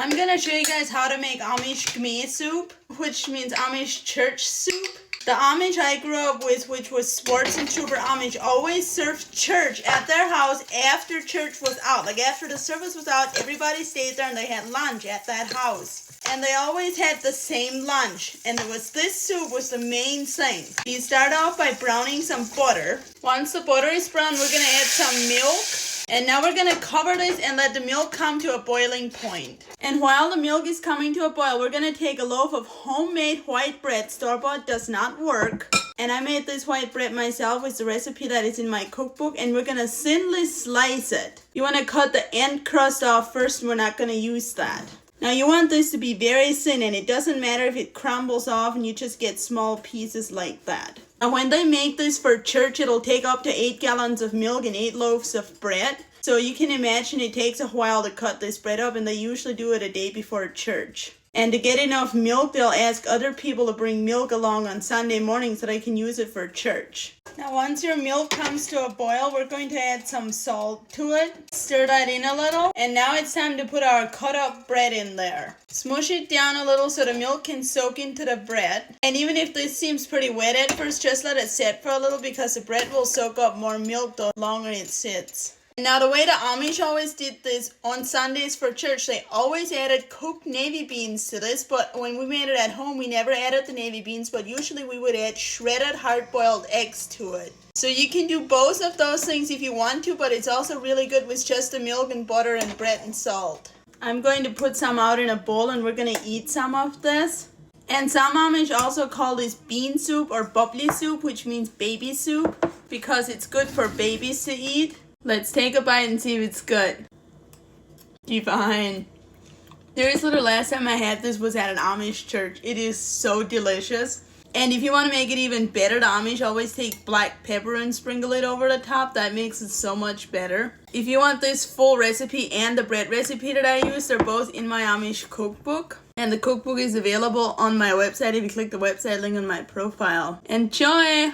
I'm gonna show you guys how to make Amish Khmer soup, which means Amish church soup. The Amish I grew up with, which was Sports and Trooper Amish, always served church at their house after church was out. Like after the service was out, everybody stayed there and they had lunch at that house. And they always had the same lunch. And it was this soup was the main thing. You start off by browning some butter. Once the butter is brown, we're going to add some milk. And now we're going to cover this and let the milk come to a boiling point. And while the milk is coming to a boil, we're going to take a loaf of homemade white bread. Store-bought does not work. And I made this white bread myself with the recipe that is in my cookbook. And we're going to thinly slice it. You want to cut the end crust off first. We're not going to use that. Now you want this to be very thin, and it doesn't matter if it crumbles off and you just get small pieces like that. Now when they make this for church, it'll take up to 8 gallons of milk and 8 loaves of bread. So you can imagine it takes a while to cut this bread up, and they usually do it a day before church. And to get enough milk, they'll ask other people to bring milk along on Sunday morning so they can use it for church. Now once your milk comes to a boil, we're going to add some salt to it. Stir that in a little. And now it's time to put our cut up bread in there. Smush it down a little so the milk can soak into the bread. And even if this seems pretty wet at first, just let it sit for a little because the bread will soak up more milk the longer it sits. Now the way the Amish always did this on Sundays for church, they always added cooked navy beans to this, but when we made it at home, we never added the navy beans, but usually we would add shredded hard-boiled eggs to it. So you can do both of those things if you want to, but it's also really good with just the milk and butter and bread and salt. I'm going to put some out in a bowl and we're going to eat some of this. And some Amish also call this bean soup or bubbly soup, which means baby soup, because it's good for babies to eat. Let's take a bite and see if it's good. Divine. Seriously, the last time I had this was at an Amish church. It is so delicious. And if you want to make it even better, the Amish always take black pepper and sprinkle it over the top. That makes it so much better. If you want this full recipe and the bread recipe that I use, they're both in my Amish cookbook. And the cookbook is available on my website if you click the website link on my profile. Enjoy!